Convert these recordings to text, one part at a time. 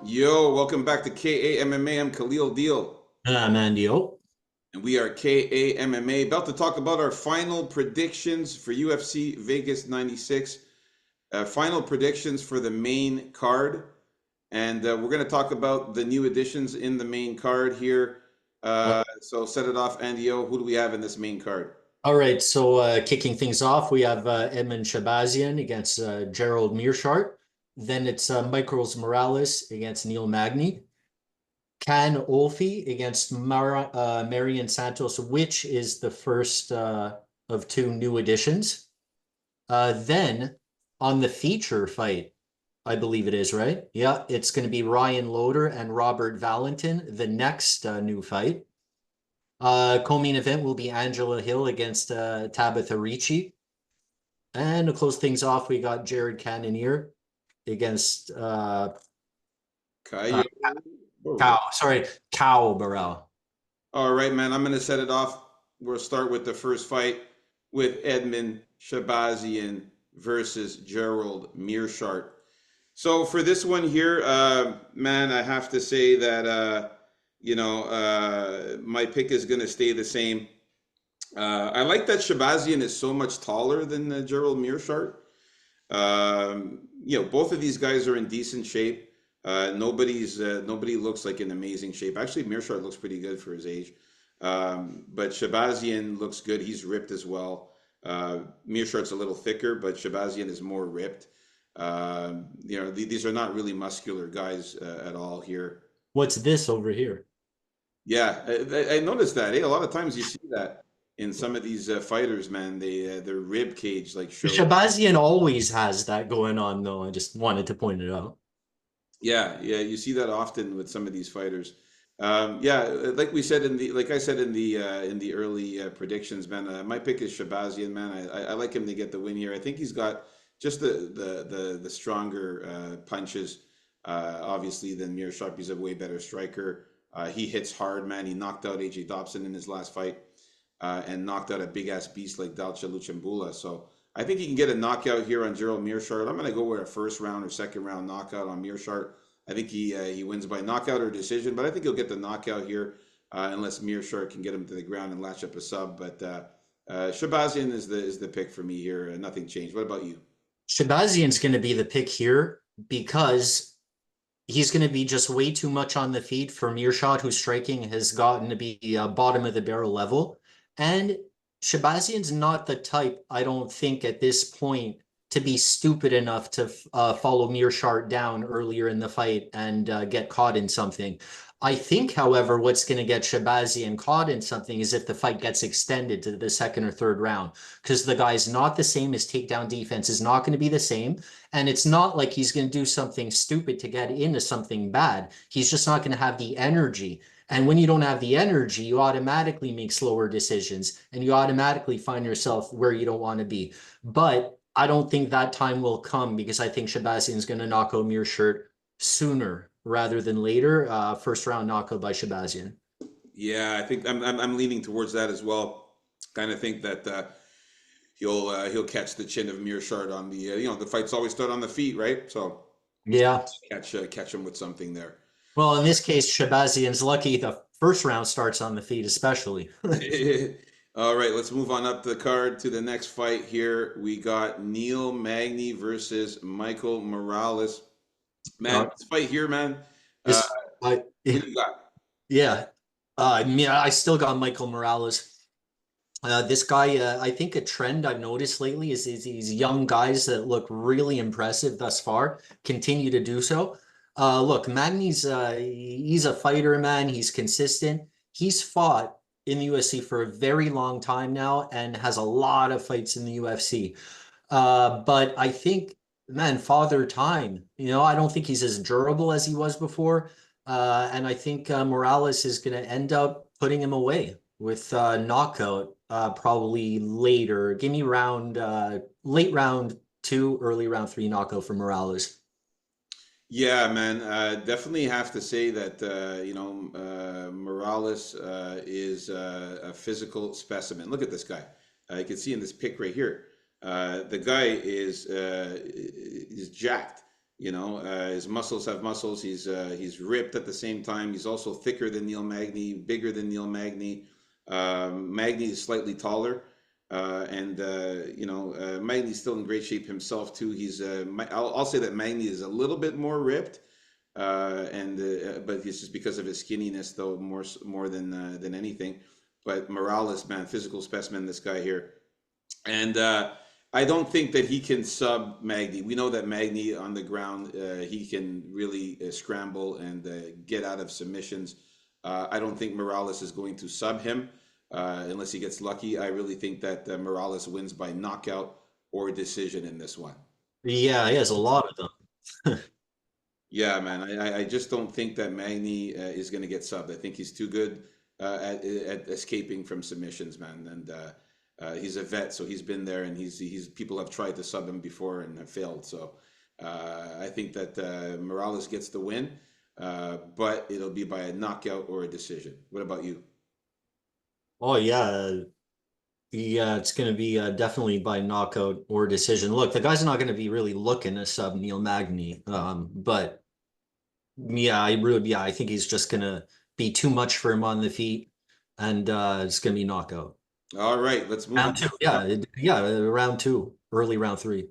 Yo, welcome back to KAMMA. I'm Khalil Deal, Mandio. and we are KAMMA. About to talk about our final predictions for UFC Vegas 96. Final predictions for the main card. And we're going to talk about the new additions in the main card here. So set it off, Andio. Who do we have in this main card? All right, so kicking things off, we have Edmund Shabazian against Gerald Meerschaert. Then it's Michaels Morales against Neil Magny. Can Olfi against Marion Santos, which is the first of two new additions. Then on the feature fight, I believe it is, right? Yeah, it's going to be Ryan Loder and Robert Valentin, the next new fight. Co-main event will be Angela Hill against Tabitha Ricci. And to close things off, we got Jared Cannonier against Caio. Cow Burrell. All right, man. I'm going to set it off. We'll start with the first fight with Edmund Shabazian versus Gerald Meerschaert. So for this one here, man, I have to say that my pick is going to stay the same. I like that Shabazian is so much taller than Gerald Meerschaert. Both of these guys are in decent shape. Nobody looks like in amazing shape. Actually, Meerschaert looks pretty good for his age. But Shabazian looks good. He's ripped as well. Meerschaert's a little thicker, but Shabazian is more ripped. These are not really muscular guys at all here. What's this over here? Yeah, I noticed that. Hey, a lot of times you see that in some of these fighters, man. Their rib cage like shows. Shabazian always has that going on, though. I just wanted to point it out. Yeah, you see that often with some of these fighters. Like I said in the early predictions, man. My pick is Shabazian, man. I like him to get the win here. I think he's got just the stronger punches, obviously, than Meerschaert. He's a way better striker. He hits hard, man. He knocked out AJ Dobson in his last fight, and knocked out a big ass beast like Dalcha Luchambula. So I think he can get a knockout here on Gerald Meerschaert. I'm going to go with a first round or second round knockout on Meerschaert. I think he wins by knockout or decision, but I think he'll get the knockout here unless Meerschaert can get him to the ground and latch up a sub. But Shabazian is the pick for me here. Nothing changed. What about you? Shabazian's going to be the pick here because he's going to be just way too much on the feet for Meerschaert, whose striking has gotten to be bottom of the barrel level. And Shabazian's not the type, I don't think, at this point to be stupid enough to follow Meerschaert down earlier in the fight and get caught in something. I think, however, what's going to get Shabazian caught in something is if the fight gets extended to the second or third round, because the guy's not the same. His takedown defense is not going to be the same. And it's not like he's going to do something stupid to get into something bad. He's just not going to have the energy. And when you don't have the energy, you automatically make slower decisions and you automatically find yourself where you don't want to be. But I don't think that time will come because I think Shabazian is going to knock out Meerschaert sooner rather than later. First round knockout by Shabazian. Yeah, I think I'm leaning towards that as well. Kind of think that he'll catch the chin of Meerschaert on the fights always start on the feet, right? So yeah, catch him with something there. Well, in this case, Shabazian's lucky the first round starts on the feet, especially. All right, let's move on up the card to the next fight here. We got Neil Magny versus Michael Morales. Man, this fight here, man. Who you got? Yeah. I still got Michael Morales. This guy, I think a trend I've noticed lately is these young guys that look really impressive thus far continue to do so. Look, Magny's he's a fighter, man. He's consistent. He's fought in the UFC for a very long time now and has a lot of fights in the UFC. But I think, man, father time, I don't think he's as durable as he was before. And I think Morales is going to end up putting him away with knockout probably later. Give me late round 2, early round 3 knockout for Morales. Yeah, man. Definitely have to say that Morales is a physical specimen. Look at this guy. You can see in this pic right here. The guy is jacked. His muscles have muscles. He's ripped at the same time. He's also thicker than Neil Magny, bigger than Neil Magny. Magny is slightly taller. Magny's still in great shape himself too. I'll say that Magny is a little bit more ripped, but it's just because of his skinniness, though, more than anything. But Morales, man, physical specimen, this guy here, and I don't think that he can sub Magny. We know that Magny on the ground, he can really scramble and get out of submissions. I don't think Morales is going to sub him unless he gets lucky. I really think that Morales wins by knockout or decision in this one. Yeah, he has a lot of them. Yeah, man. I just don't think that Magny is going to get subbed. I think he's too good at escaping from submissions, man. And he's a vet, so he's been there, and he's people have tried to sub him before and have failed. So I think that Morales gets the win, but it'll be by a knockout or a decision. What about you? Oh yeah, yeah, it's going to be definitely by knockout or decision. Look, the guy's not going to be really looking to sub Neil Magny, but yeah, I think he's just going to be too much for him on the feet, and it's going to be knockout. All right, let's move on. Round two, yeah, round two, early round three.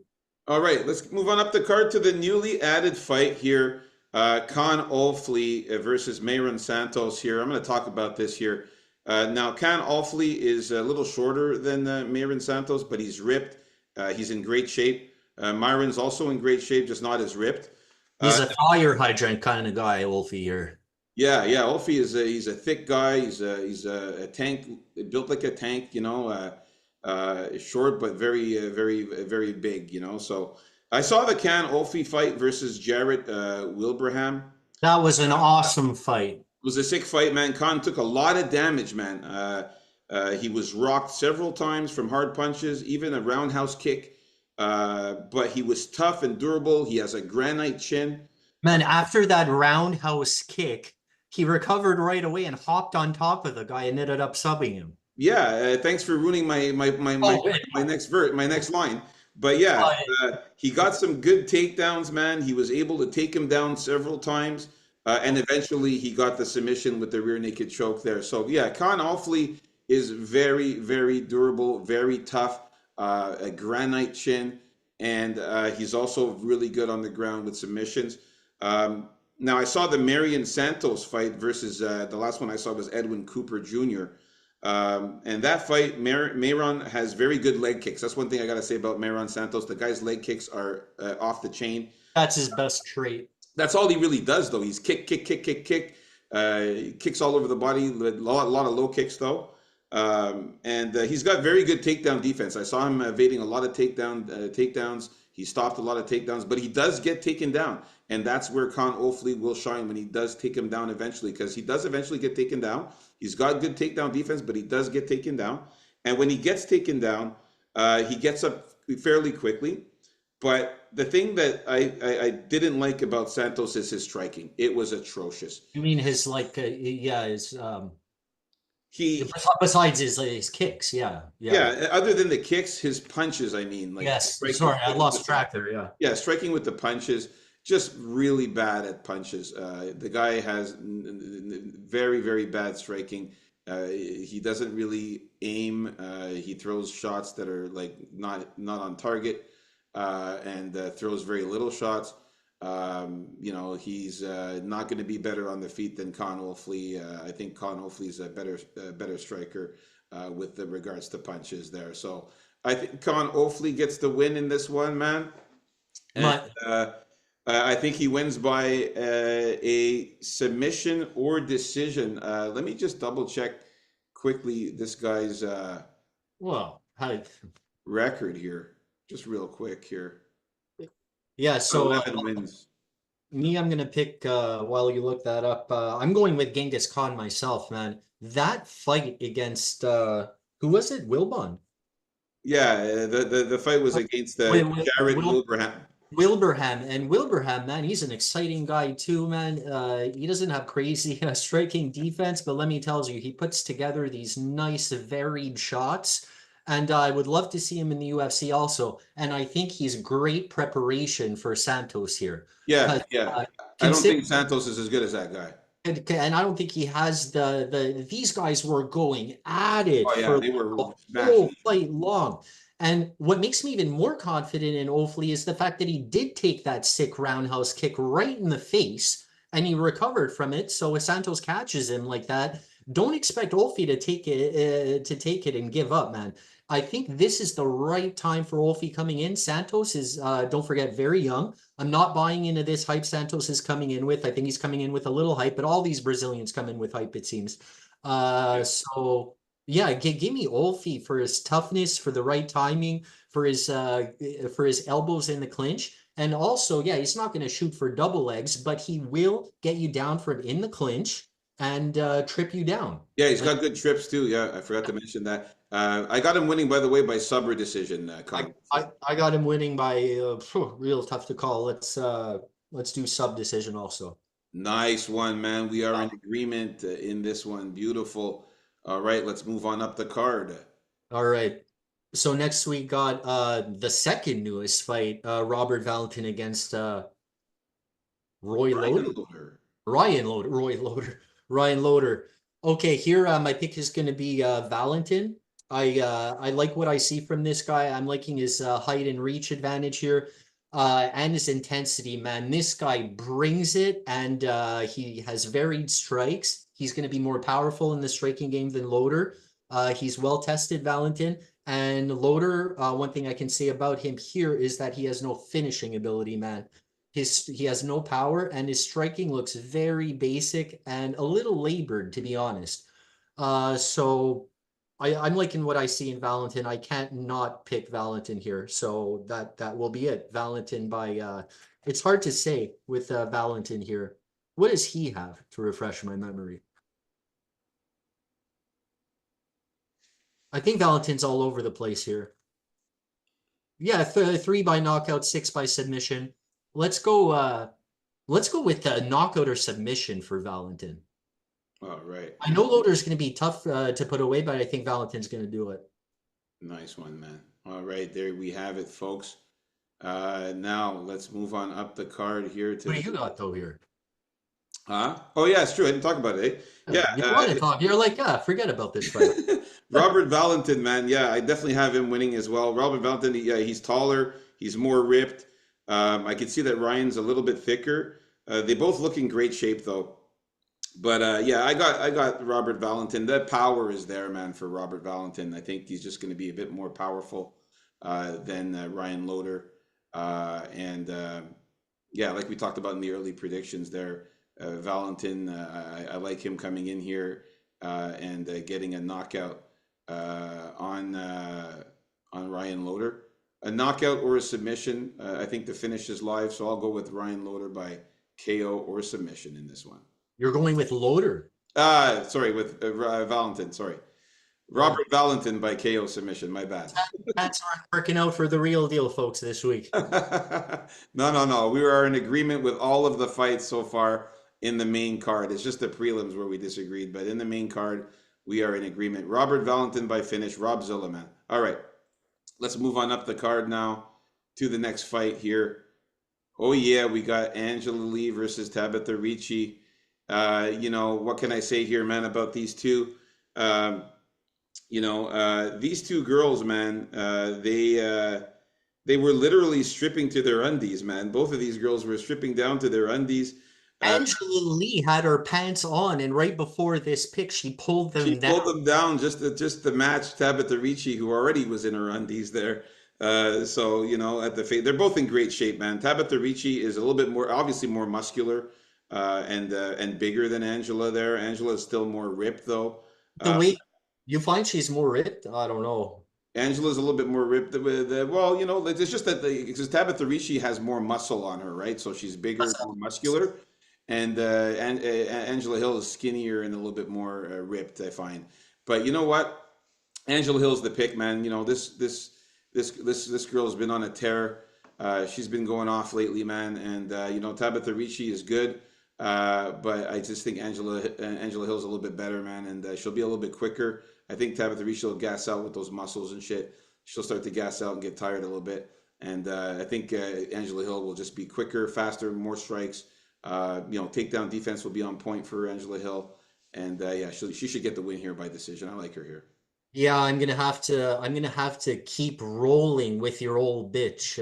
All right, let's move on up the card to the newly added fight here. Khan Olfley versus Mayron Santos here. I'm going to talk about this here. Now, Khan Olfley is a little shorter than Mayron Santos, but he's ripped. He's in great shape. Myron's also in great shape, just not as ripped. He's Uh, a fire hydrant kind of guy, Wolfie here. yeah, yeah. Olfey he's a thick guy. He's a tank, built like a tank. Short but very big. So I saw the Can Olfey fight versus Jarrett Wilbraham. That was an awesome fight. It was a sick fight, man. Khan took a lot of damage, man. He was rocked several times from hard punches, even a roundhouse kick. But he was tough and durable. He has a granite chin. Man, after that roundhouse kick, he recovered right away and hopped on top of the guy and ended up subbing him. Yeah, thanks for ruining Oh, my next line. But yeah, but he got some good takedowns, man. He was able to take him down several times, and eventually he got the submission with the rear naked choke there. So yeah, Khan Alfley is very durable, very tough, a granite chin, and he's also really good on the ground with submissions. Now I saw the Marion Santos fight versus the last one I saw was Edwin Cooper Jr. And that fight, Mayron has very good leg kicks. That's one thing I got to say about Mayron Santos. The guy's leg kicks are off the chain. that's his best trait. That's all he really does, though. He's kick. He kicks all over the body. A lot of low kicks, though. And he's got very good takedown defense. I saw him evading a lot of takedowns. He stopped a lot of takedowns, but he does get taken down. And that's where Khan Ofley will shine when he does take him down eventually, because he does eventually get taken down. He's got good takedown defense, but he does get taken down. And when he gets taken down, he gets up fairly quickly. But the thing that I didn't like about Santos is his striking. It was atrocious. You mean his like yeah, his He, besides his kicks, yeah, yeah. yeah, other than the kicks, his punches, I mean, like Yes. striking, Sorry, I lost track there, yeah. yeah, striking with the punches, just really bad at punches. The guy has very bad striking. He doesn't really aim. He throws shots that are like not on target, and throws very little shots. He's not going to be better on the feet than Con Olfley. I think Con Olfley's a better striker with the regards to punches there. So I think Con Olfley gets the win in this one, man. And But I think he wins by a submission or decision. Let me just double check quickly this guy's well, record here, just real quick here. yeah, so 11 wins. I'm gonna pick while you look that up. I'm going with Genghis Khan myself, man. That fight against who was it? Wilbon. Yeah, the fight was against Wait, Jared Wil Wilbraham. Wilbraham and Wilbraham, man, he's an exciting guy too, man. He doesn't have crazy striking defense, but let me tell you, he puts together these nice, varied shots. And I would love to see him in the UFC also. And I think he's great preparation for Santos here. Yeah, Because yeah. I don't consider think Santos is as good as that guy. and I don't think he has the these guys were going at it Oh yeah, for they the were smashing whole each other. fight long. And what makes me even more confident in Ofli is the fact that he did take that sick roundhouse kick right in the face and he recovered from it. So if Santos catches him like that, don't expect Olfi to take it and give up, man. I think this is the right time for Olfi coming in. Santos is don't forget very young. I'm not buying into this hype Santos is coming in with. I think he's coming in with a little hype, but all these Brazilians come in with hype, it seems. Yeah. So yeah, give me Olfi for his toughness, for the right timing, for his elbows in the clinch. And also, yeah, he's not going to shoot for double legs, but he will get you down from in the clinch and trip you down. Yeah, he's Like got good trips too. Yeah, I forgot to mention that. I got him winning, by the way, by sub or decision, I, Con. So I got him winning by real tough to call. Let's do sub decision also. nice one, man. We are in agreement in this one. Beautiful. All right, let's move on up the card. All right. So next we got the second newest fight, Robert Valentin against Roy Ryan Loder. Loader. Roy Loder, Ryan Loder. Okay, here my pick is going to be Valentin. I like what I see from this guy. I'm liking his height and reach advantage here, and his intensity. Man, this guy brings it, and he has varied strikes. He's going to be more powerful in the striking game than Loder. He's well tested, Valentin. And Loder, one thing I can say about him here is that he has no finishing ability, man. He has no power and his striking looks very basic and a little labored, to be honest. So I'm liking what I see in Valentin. I can't not pick Valentin here. So that will be it. Valentin by it's hard to say with Valentin here. What does he have to refresh my memory? I think Valentin's all over the place here. Yeah, three by knockout, six by submission. Let's go. Let's go with knockout or submission for Valentin. All right. I know Loader's going to be tough to put away, but I think Valentin's going to do it. Nice one, man. All right, there we have it, folks. Now let's move on up the card here to What do the. you got though here? Huh? Oh yeah, it's true. I didn't talk about it. Yeah, Yeah, you want to talk? You're like, forget about this fight. Robert Valentin, man. Yeah, I definitely have him winning as well. Robert Valentin, yeah, he's taller, he's more ripped. I can see that Ryan's a little bit thicker. They both look in great shape though. But yeah, I got Robert Valentin. The power is there, man, for Robert Valentin. I think he's just going to be a bit more powerful than Ryan Loader. And yeah, like we talked about in the early predictions there, Valentin, I like him coming in here and getting a knockout on Ryan Loader. A knockout or a submission. I think the finish is live, so I'll go with Ryan Loader by KO or submission in this one. You're going with Loader. Sorry, with Valentin. Sorry, Yeah, Robert Valentin by KO submission. My bad. that's working out for the real deal, folks, this week. No, no, no. We are in agreement with all of the fights so far in the main card. It's just the prelims where we disagreed, but in the main card, we are in agreement. Robert Valentin by finish. Rob Zilleman. All right, let's move on up the card now to the next fight here. Oh yeah, we got Angela Lee versus Tabitha Ricci. What can I say here, man, about these two? Um, these two girls, man, they were literally stripping to their undies, man. Both of these girls were stripping down to their undies. Uh, Angela Lee had her pants on, and right before this pick, she pulled she them down. pulled them down just to match Tabitha Ricci, who already was in her undies there. So at the they're both in great shape, man. Tabitha Ricci is a little bit more, obviously more muscular and bigger than Angela. There, Angela is still more ripped though. The Uh, way you find she's more ripped, I don't know. Angela's a little bit more ripped. Well, it's just that because Tabitha Ricci has more muscle on her, right? So she's bigger, more muscular, and Angela Hill is skinnier and a little bit more ripped, I find. But you know what? Angela Hill's the pick, man. This girl's been on a tear. She's been going off lately, man. And Tabitha Ricci is good, but I just think Angela Hill's a little bit better, man. And she'll be a little bit quicker. I think Tabitha Ricci will gas out with those muscles and shit. She'll start to gas out and get tired a little bit. And I think Angela Hill will just be quicker, faster, more strikes. Takedown defense will be on point for Angela Hill. And yeah, she should get the win here by decision. I like her here. Yeah, I'm gonna have to keep rolling with your old bitch,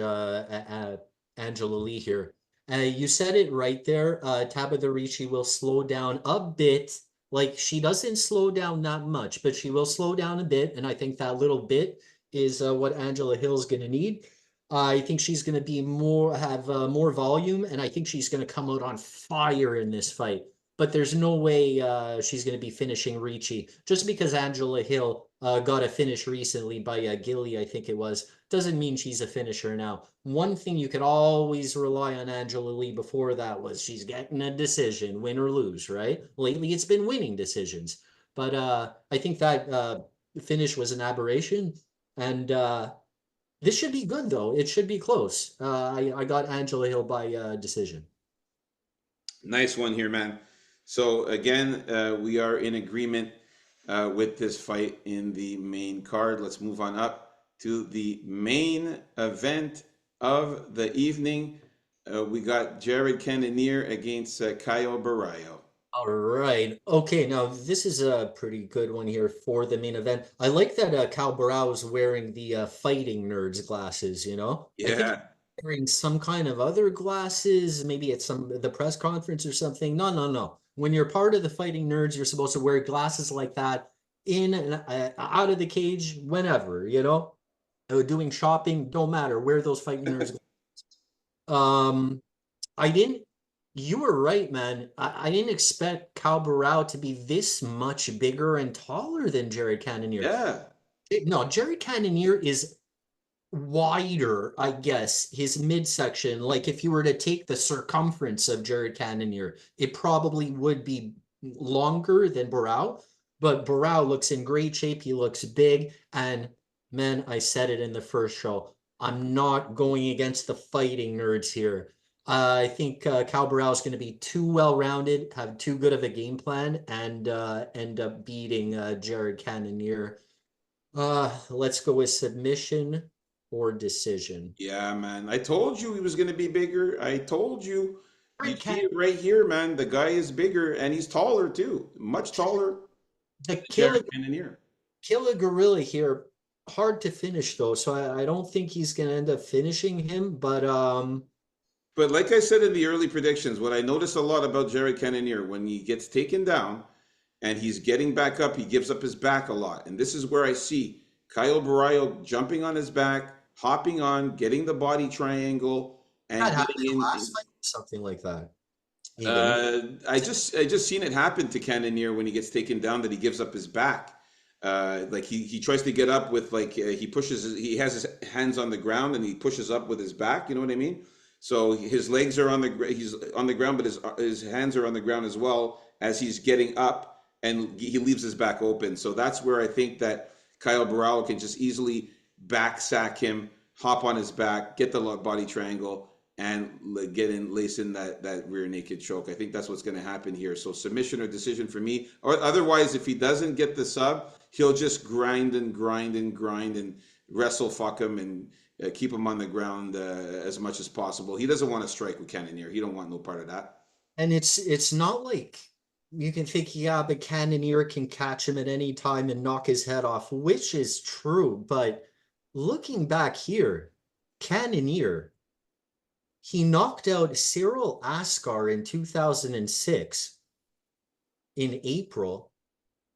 Angela Lee here. You said it right there. Tabitha Ricci will slow down a bit. Like she doesn't slow down that much, but she will slow down a bit, and I think that little bit is what Angela Hill's gonna need. I think she's gonna be more volume, and I think she's gonna come out on fire in this fight. But there's no way she's going to be finishing Ricci. Just because Angela Hill got a finish recently by Gilly, I think it was, doesn't mean she's a finisher now. One thing you could always rely on Angela Lee before that was she's getting a decision, win or lose, right? Lately, it's been winning decisions. But I think that finish was an aberration. And this should be good, though. It should be close. I got Angela Hill by decision. Nice one here, man. So again, we are in agreement with this fight in the main card. Let's move on up to the main event of the evening. We got Jared Cannonier against Caio Barrayo. All right. Okay, now this is a pretty good one here for the main event. I like that Cal Barao is wearing the fighting nerds glasses, you know? I think he's Yeah, wearing some kind of other glasses, maybe at the press conference or something. No, no, no. When you're part of the fighting nerds, you're supposed to wear glasses like that in and out of the cage whenever, you know? Doing shopping, don't matter. Wear those fighting nerds. Um, I didn't. You were right, man. I didn't expect Cal Barao to be this much bigger and taller than Jared Cannonier. yeah. No, Jared Cannonier is wider, I guess, his midsection. Like if you were to take the circumference of Jared Cannonier, it probably would be longer than Barao. But Barao looks in great shape. He looks big. And man, I said it in the first show. I'm not going against the fighting nerds here. I think Cal Barao is going to be too well-rounded, have too good of a game plan, and end up beating Jared Cannonier. Let's go with submission or decision. Yeah, man. I told you he was going to be bigger. I told you. You Jared see Cannonier, it right here, man. The guy is bigger and he's taller too. Much taller the than killer, Jared Cannonier. killer gorilla here, hard to finish though, so I don't think he's going to end up finishing him. But But like I said in the early predictions, what I notice a lot about Jared Cannonier, when he gets taken down and he's getting back up, he gives up his back a lot. And this is where I see Kyle Barrio jumping on his back, hopping on, getting the body triangle, that and happened getting in the last in. fight, something like that. He didn't. I just seen it happen to Cannonier when he gets taken down that he gives up his back. Like he tries to get up with he has his hands on the ground and he pushes up with his back. You know what I mean? So his legs are he's on the ground, but his hands are on the ground as well as he's getting up, and he leaves his back open. So that's where I think that Kyle Barao can just easily back sack him, hop on his back, get the body triangle, and get in, lace in that rear naked choke. I think that's what's going to happen here. So submission or decision for me. Or otherwise, if he doesn't get the sub, he'll just grind and grind and grind and wrestle fuck him and keep him on the ground as much as possible. He doesn't want to strike with Cannonier. He don't want no part of that. And it's not like you can think, yeah, but Cannonier can catch him at any time and knock his head off, which is true. But looking back here, Cannonier, he knocked out Cyril Askar in 2006 in April.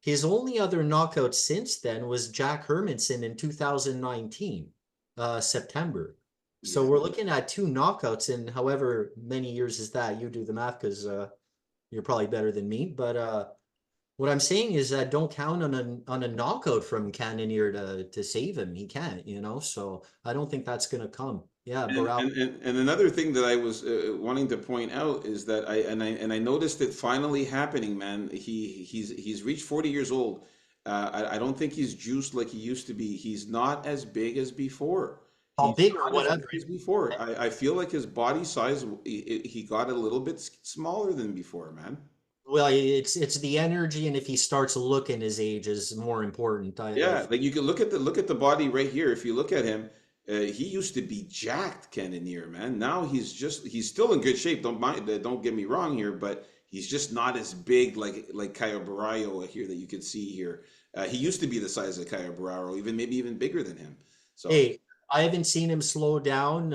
His only other knockout since then was Jack Hermanson in 2019, September. So Yeah. we're looking at two knockouts in however many years is that? You do the math because you're probably better than me. But what I'm saying is that don't count on a knockout from Cannonier to save him. He can't, you know. So I don't think that's gonna come. Yeah, And, Barao. and, and, and another thing that I was wanting to point out is that I noticed it finally happening, man. He's reached 40 years old. I don't think he's juiced like he used to be. He's not as big as before. how He's big or not as whatever. big as before. I feel like his body size, he got a little bit smaller than before, man. Well, it's the energy, and if he starts looking his age is more important. Yeah, like you can look at the body right here. If you look at him, he used to be jacked, Cannonier, man. Now he's still in good shape. Don't get me wrong here, but he's just not as big like Caio Barrio here that you can see here. He used to be the size of Caio Barrio, even maybe even bigger than him. So Hey, I haven't seen him slow down,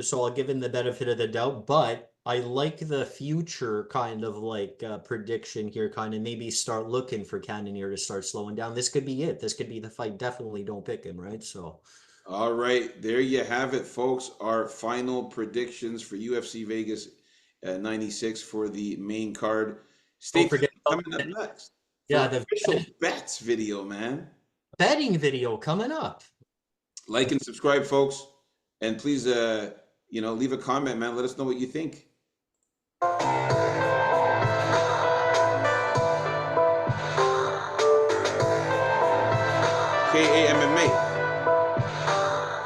so I'll give him the benefit of the doubt, but I like the future kind of like prediction here, kind of maybe start looking for Cannonier to start slowing down. This could be it. This could be the fight. Definitely don't pick him, right? So, all right, there you have it, folks. Our final predictions for UFC Vegas 96 for the main card. Stay don't tuned. forget about Coming up next for yeah, our the official bets video, man. betting video coming up. Like and subscribe, folks, and please, leave a comment, man. Let us know what you think. KAMMA.